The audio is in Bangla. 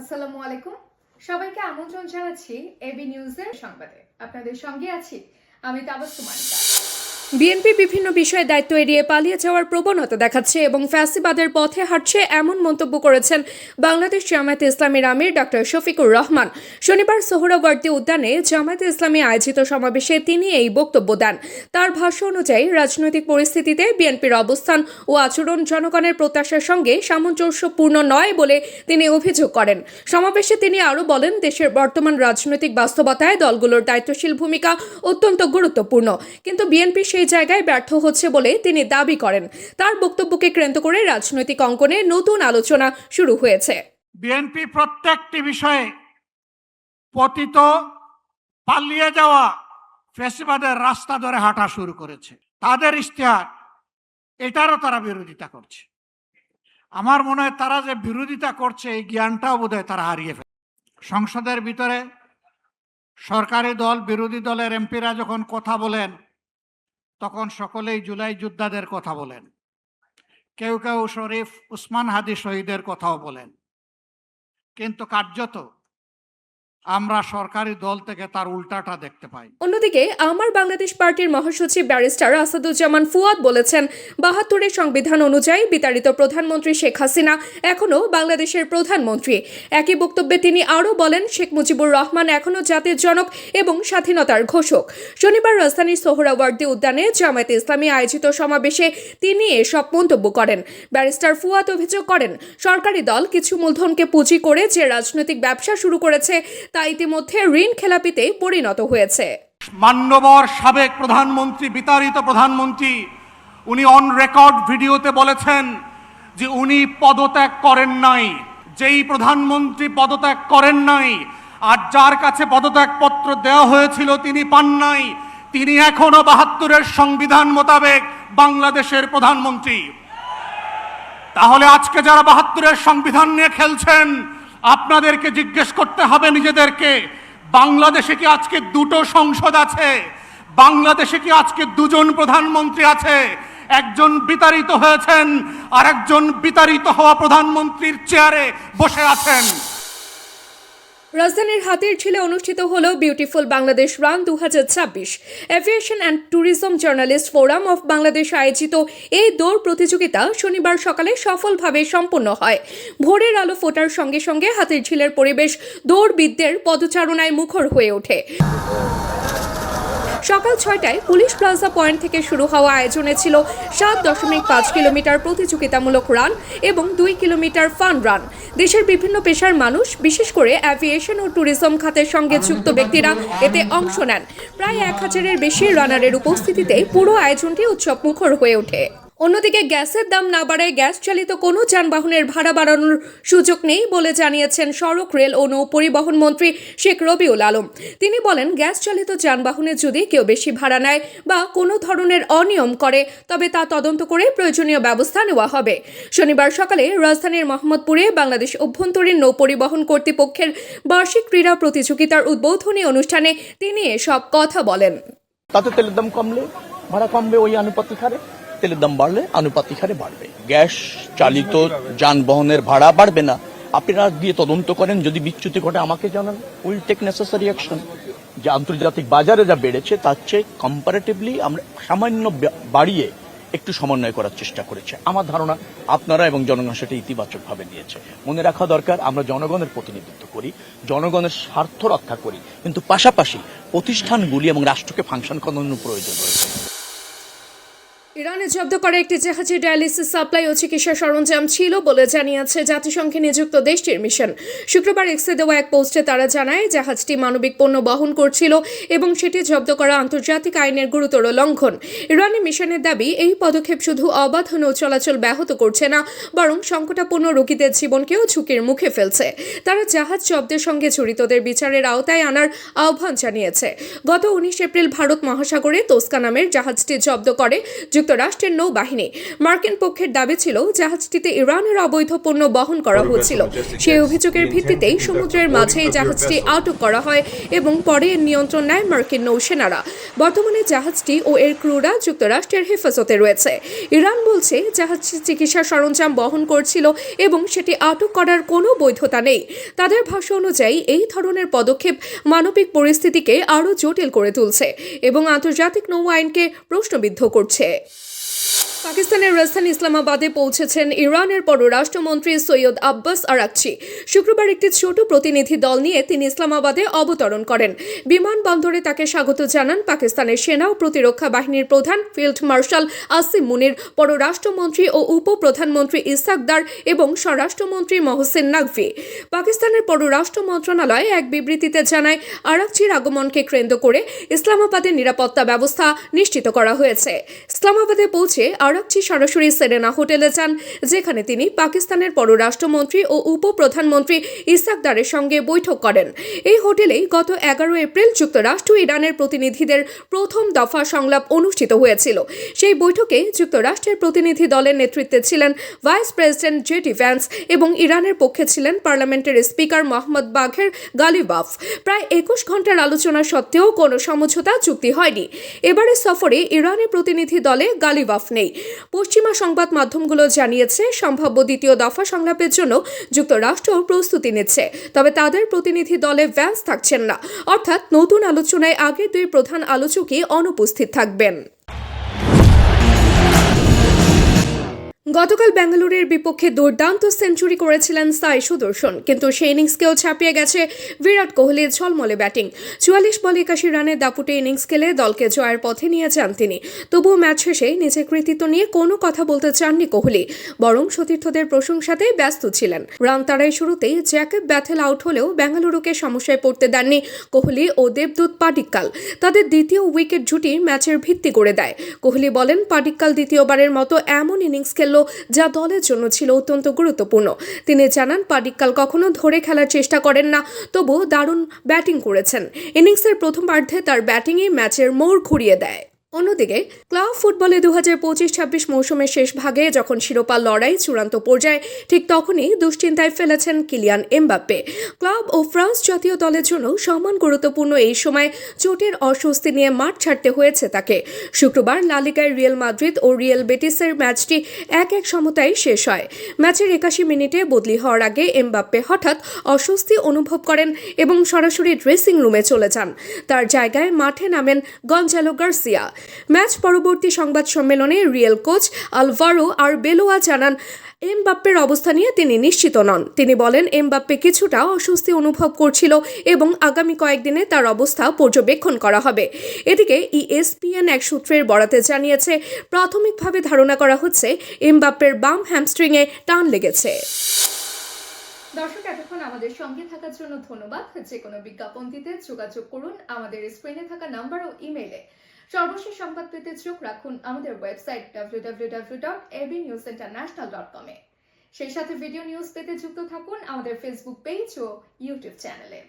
আসসালামু আলাইকুম, সবাইকে আমন্ত্রণ জানাচ্ছি এবি নিউজের সংবাদে। আপনাদের সঙ্গে আছি আমি তাবাসসুম আনিকা। বিএনপি বিভিন্ন বিষয়ে দায়িত্ব এড়িয়ে পালিয়ে যাওয়ার প্রবণতা দেখাচ্ছে এবং ফ্যাসিবাদের পথে হাঁটছে এমন মন্তব্য করেছেন বাংলাদেশ জামায়াতে ইসলামীর আমির ডক্টর শফিকুর রহমান। শনিবার সোহরাওয়ার্দী উদ্যানে জামায়াতে ইসলামী আয়োজিত সমাবেশে তিনি এই বক্তব্য দেন। তার ভাষ্য অনুযায়ী রাজনৈতিক পরিস্থিতিতে বিএনপির অবস্থান ও আচরণ জনগণের প্রত্যাশার সঙ্গে সামঞ্জস্যপূর্ণ নয় বলে তিনি অভিযোগ করেন। সমাবেশে তিনি আরও বলেন, দেশের বর্তমান রাজনৈতিক বাস্তবতায় দলগুলোর দায়িত্বশীল ভূমিকা অত্যন্ত গুরুত্বপূর্ণ, কিন্তু বিএনপি সেই জায়গায় ব্যর্থ হচ্ছে বলে তিনি দাবি করেন। তার বক্তব্যকে কেন্দ্র করে রাজনৈতিক অঙ্গনে নতুন আলোচনা শুরু হয়েছে। বিএনপি প্রত্যেকটি বিষয়ে পতিত পালিয়ে যাওয়া ফ্যাসিবাদের রাস্তা ধরে হাঁটা শুরু করেছে। তাদের ইশতেহার এটারও তারা বিরোধিতা করছে। আমার মনে হয় তারা যে বিরোধিতা করছে এই জ্ঞানটাও বোধহয় তারা হারিয়ে ফেলে। সংসদের ভিতরে সরকারি দল বিরোধী দলের এমপিরা যখন কথা বলেন তখন সকলেই জুলাই যোদ্ধাদের কথা বলেন, কেউ কেউ শরীফ উসমান হাদি শহীদের কথাও বলেন, কিন্তু কার্যত আমরা সরকারি দল থেকে তার উল্টাটা দেখতে পাই। অন্যদিকে আমার বাংলাদেশ পার্টির মহাসচিব ব্যারিস্টার আসাদুজ্জামান ফুয়াদ বলেছেন, ৭২-এর সংবিধান অনুযায়ী বিতাড়িত প্রধানমন্ত্রী শেখ হাসিনা এখনও বাংলাদেশের প্রধানমন্ত্রী। একই বক্তব্যে তিনি আরও বলেন, শেখ মুজিবুর রহমান এখনও জাতির জনক এবং স্বাধীনতার ঘোষক। শনিবার রাজধানীর সোহরাওয়ার্দী উদ্যানে জামায়াতে ইসলামী আয়োজিত সমাবেশে তিনি এসব মন্তব্য করেন। ব্যারিস্টার ফুয়াদ অভিযোগ করেন, সরকারি দল কিছু মূলধনকে পুঁজি করে যে রাজনৈতিক ব্যবসা শুরু করেছে তা ইতিমধ্যে ঋণ খেলাপিতে পরিণত হয়েছে। মান্যবর সাবেক প্রধানমন্ত্রী, বিতাড়িত প্রধানমন্ত্রী, উনি অন রেকর্ড ভিডিওতে বলেছেন যে উনি পদত্যাগ করেন নাই। যেই প্রধানমন্ত্রী পদত্যাগ করেন নাই আর যার কাছে পদত্যাগপত্র দেওয়া হয়েছিল তিনি পান নাই, তিনি এখনো ৭২-এর সংবিধান মোতাবেক বাংলাদেশের প্রধানমন্ত্রী। তাহলে আজকে যারা ৭২-এর সংবিধান নিয়ে খেলছেন, আপনাদেরকে জিজ্ঞেস করতে হবে নিজেদেরকে, বাংলাদেশে কি আজকে দুটো সংসদ আছে? বাংলাদেশে কি আজকে দুজন প্রধানমন্ত্রী আছে? একজন বিতাড়িত হয়েছেন আর একজন বিতাড়িত হওয়া প্রধানমন্ত্রীর চেয়ারে বসে আছেন। রাজধানীর হাতিরঝিলে অনুষ্ঠিত হল beautiful Bangladesh run ২০২৬। Aviation and tourism journalist forum of Bangladesh আয়োজিত এই দৌড় প্রতিযোগিতা শনিবার সকালে সফলভাবে সম্পন্ন হয়। ভোরের আলো ফোটার সঙ্গে সঙ্গে হাতিরঝিলের পরিবেশ দৌড়বিদদের পদচারণায় মুখর হয়ে ওঠে। সকাল ৬টায় পুলিশ প্লাজা পয়েন্ট থেকে শুরু হওয়া আয়োজনে ছিল ৭.৫ কিলোমিটার প্রতিযোগিতামূলক রান এবং ২ কিলোমিটার ফান রান। দেশের বিভিন্ন পেশার মানুষ, বিশেষ করে অ্যাভিয়েশন ও ট্যুরিজম খাতের সঙ্গে যুক্ত ব্যক্তিরা এতে অংশ নেন। প্রায় ১,০০০-এর বেশি রানারের উপস্থিতিতে পুরো আয়োজনটি উৎসব মুখর হয়ে ওঠে। অন্যদিকে গ্যাসের দাম না বাড়ায় গ্যাস চালিত কোনো যানবাহনের ভাড়া বাড়ানোর সুযোগ নেই বলে জানিয়েছেন সড়ক, রেল ও নৌ পরিবহন মন্ত্রী শেখ রবিউল আলম। তিনি বলেন, গ্যাস চালিত যানবাহনে যদি কেউ বেশি ভাড়া নেয় বা কোনো ধরনের অনিয়ম করে তবে তা তদন্ত করে প্রয়োজনীয় ব্যবস্থা নেওয়া হবে। শনিবার সকালে রাজধানীর মোহাম্মদপুরে বাংলাদেশ অভ্যন্তরীণ নৌ পরিবহন কর্তৃপক্ষের বার্ষিক ক্রীড়া প্রতিযোগিতার উদ্বোধনী অনুষ্ঠানে তিনি এসব কথা বলেন। তাতে তেলের দাম কমলে ভাড়া কমবে, ওই আনুপাতিক হারে। তেলের দাম বাড়লে আনুপাতিক হারে বাড়বে। গ্যাস চালিত যানবাহনের ভাড়া বাড়বে না। আপনারা গিয়ে তদন্ত করেন, যদি বিচ্যুতি ঘটে আমাকে জানান, উইল টেক নেসেসারি অ্যাকশন। যে আন্তর্জাতিক বাজারে যা বেড়েছে তার চেয়ে কম্পারেটিভলি আমরা সামান্য বাড়িয়ে একটু সমন্বয় করার চেষ্টা করেছে। আমার ধারণা আপনারা এবং জনগণ সেটা ইতিবাচকভাবে নিয়েছে। মনে রাখা দরকার, আমরা জনগণের প্রতিনিধিত্ব করি, জনগণের স্বার্থ রক্ষা করি, কিন্তু পাশাপাশি প্রতিষ্ঠানগুলি এবং রাষ্ট্রকে ফাংশন করানোর প্রয়োজন রয়েছে। ইরানে জব্দ করা একটি জাহাজে ডায়ালিসিস সাপ্লাই ও চিকিৎসা সরঞ্জাম ছিল বলে জানিয়েছে জাতিসংঘে নিযুক্ত দেশটির মিশন। শুক্রবার এক্সে দেওয়া এক পোস্টে তারা জানায়, জাহাজটি মানবিক পণ্য বহন করছিল এবং সেটি জব্দ করা আন্তর্জাতিক আইনের গুরুতর লঙ্ঘন। ইরানি মিশনের দাবি, এই পদক্ষেপ শুধু অবাধ নৌ চলাচল ব্যাহত করছে না, বরং সংকটাপন্ন রোগীদের জীবনকেও ঝুঁকির মুখে ফেলছে। তারা জাহাজ জব্দের সঙ্গে জড়িতদের বিচারের আওতায় আনার আহ্বান জানিয়েছে। গত ১৯ এপ্রিল ভারত মহাসাগরে তোস্কা নামের জাহাজটি জব্দ করে যুক্তরাষ্ট্রের নৌবাহিনী। মার্কিন পক্ষের দাবি ছিল জাহাজটিতে ইরানের অবৈধ পণ্য বহন করা হচ্ছিল। সেই অভিযোগের ভিত্তিতেই সমুদ্রের মাঝে জাহাজটি আটক করা হয় এবং পরে এর নিয়ন্ত্রণ নেয় মার্কিন নৌসেনারা। বর্তমানে জাহাজটি ও এর ক্রুরা যুক্তরাষ্ট্রের হেফাজতে রয়েছে। ইরান বলছে জাহাজটি চিকিৎসা সরঞ্জাম বহন করছিল এবং সেটি আটক করার কোনো বৈধতা নেই। তাদের ভাষ্য অনুযায়ী এই ধরনের পদক্ষেপ মানবিক পরিস্থিতিকে আরও জটিল করে তুলছে এবং আন্তর্জাতিক নৌ আইনকে প্রশ্নবিদ্ধ করছে। পাকিস্তানের রাজধানী ইসলামাবাদে পৌঁছেছেন ইরানের পররাষ্ট্রমন্ত্রী সৈয়দ আব্বাস আরাকচি। শুক্রবার একটি ছোট প্রতিনিধি দল নিয়ে তিনি ইসলামাবাদে অবতরণ করেন। বিমানবন্দরে তাকে স্বাগত জানান পাকিস্তানের সেনা ও প্রতিরক্ষা বাহিনীর প্রধান ফিল্ড মার্শাল আসিম মুনির, পররাষ্ট্রমন্ত্রী ও উপপ্রধানমন্ত্রী ইসহাক দার এবং স্বরাষ্ট্রমন্ত্রী মহসিন নাকভি। পাকিস্তানের পররাষ্ট্র মন্ত্রণালয় এক বিবৃতিতে জানায়, আরাকচির আগমনকে কেন্দ্র করে ইসলামাবাদের নিরাপত্তা ব্যবস্থা নিশ্চিত করা হয়েছে। ইসলামাবাদে পৌঁছে আরাকচি সরাসরি সেরেনা হোটেলে যান, যেখানে তিনি পাকিস্তানের পররাষ্ট্রমন্ত্রী ও উপপ্রধানমন্ত্রী ইসহাক দারের সঙ্গে বৈঠক করেন। এই হোটেলেই গত 11 এপ্রিল যুক্তরাষ্ট্র ইরানের প্রতিনিধিদের প্রথম দফা সংলাপ অনুষ্ঠিত হয়েছিল। সেই বৈঠকে যুক্তরাষ্ট্রের প্রতিনিধি দলের নেতৃত্বে ছিলেন ভাইস প্রেসিডেন্ট জেডি ভ্যান্স এবং ইরানের পক্ষে ছিলেন পার্লামেন্টের স্পিকার মোহাম্মদ বাঘের গালিবাফ। প্রায় 21 ঘন্টার আলোচনা সত্ত্বেও কোনো সমঝোতা চুক্তি হয়নি। এবারের সফরে ইরানের প্রতিনিধি দলে গালিবাফ নেই। পশ্চিমা সংবাদ মাধ্যমগুলো জানিয়েছে সম্ভাব্য দ্বিতীয় দফা সংলাপের জন্য যুক্তরাষ্ট্র প্রস্তুতি নিচ্ছে, তবে তাদের প্রতিনিধি দলে ভ্যান্স থাকছেন না, অর্থাৎ নতুন আলোচনায় আগের দুই প্রধান আলোচকই অনুপস্থিত থাকবেন। গতকাল বেঙ্গালুরুর বিপক্ষে দুর্দান্ত সেঞ্চুরি করেছিলেন সাই সুদর্শন, কিন্তু সেই ইনিংসকেও ছাপিয়ে গেছে বিরাট কোহলির ঝলমলে ব্যাটিং। 44 বলে 81 রানের দাপুটে ইনিংস খেলে দলকে জয়ের পথে নিয়ে যান তিনি। তবুও ম্যাচ শেষে নিজের কৃতিত্ব নিয়ে কোনো কথা বলতে চাননি কোহলি, বরং সতীর্থদের প্রশংসাতে ব্যস্ত ছিলেন। রান তাড়াই শুরুতেই জ্যাকব ব্যাথেল আউট হলেও বেঙ্গালুরুকে সমস্যায় পড়তে দেননি কোহলি ও দেবদূত পাডিক্কাল। তাদের দ্বিতীয় উইকেট জুটি ম্যাচের ভিত্তি করে দেয়। কোহলি বলেন, পাডিক্কাল দ্বিতীয়বারের মতো এমন ইনিংস খেলল যা দলের জন্য ছিল অত্যন্ত গুরুত্বপূর্ণ। তিনি জানান, পাডিক্কাল কখনো ধরে খেলার চেষ্টা করেন না, তবুও দারুণ ব্যাটিং করেছেন। ইনিংসের প্রথমার্ধে তার ব্যাটিংই ম্যাচের মোড় ঘুরিয়ে দেয়। অন্যদিকে ক্লাব ফুটবলে 2025-26 মৌসুমের শেষ ভাগে যখন শিরোপা লড়াই চূড়ান্ত পর্যায়ে, ঠিক তখনই দুশ্চিন্তায় ফেলেছেন কিলিয়ান এমবাপ্পে। ক্লাব ও ফ্রান্স জাতীয় দলের জন্য সমান গুরুত্বপূর্ণ এই সময় চোটের অস্বস্তি নিয়ে মাঠ ছাড়তে হয়েছে তাকে। শুক্রবার লা লিগায় রিয়াল মাদ্রিদ ও রিয়াল বেটিসের ম্যাচটি 1-1 সমতায় শেষ হয়। ম্যাচের 81 মিনিটে বদলি হওয়ার আগে এমবাপ্পে হঠাৎ অস্বস্তি অনুভব করেন এবং সরাসরি ড্রেসিং রুমে চলে যান। তার জায়গায় মাঠে নামেন গঞ্জালো গার্সিয়া। ম্যাচ পরবর্তী সংবাদ সম্মেলনে রিয়েল কোচ আলভারো আরবেলোয়া জানান, এমবাপ্পের অবস্থা নিয়ে তিনি নিশ্চিত নন। তিনি বলেন, এমবাপ্পে কিছুটা অস্বস্তি অনুভব করছিল এবং আগামী কয়েকদিনে তার অবস্থা পর্যবেক্ষণ করা হবে। এদিকে ESPN এক সূত্রের বরাতে জানিয়েছে, প্রাথমিকভাবে ধারণা করা হচ্ছে এমবাপ্পের বাম হ্যামস্ট্রিংয়ে টান লেগেছে। দর্শক, এতক্ষণ আমাদের সঙ্গে থাকার জন্য ধন্যবাদ। যে কোনো বিজ্ঞাপন দিতে যোগাযোগ করুন আমাদের স্ক্রিনে থাকা নাম্বার ও ইমেইলে। সর্বশেষ সংবাদ পেতে চোখ রাখুন আমাদের ওয়েবসাইট www.abnewsinternational.com এ। সেই সাথে ভিডিও নিউজ পেতে যুক্ত থাকুন আমাদের ফেসবুক পেজ ও ইউটিউব চ্যানেলে।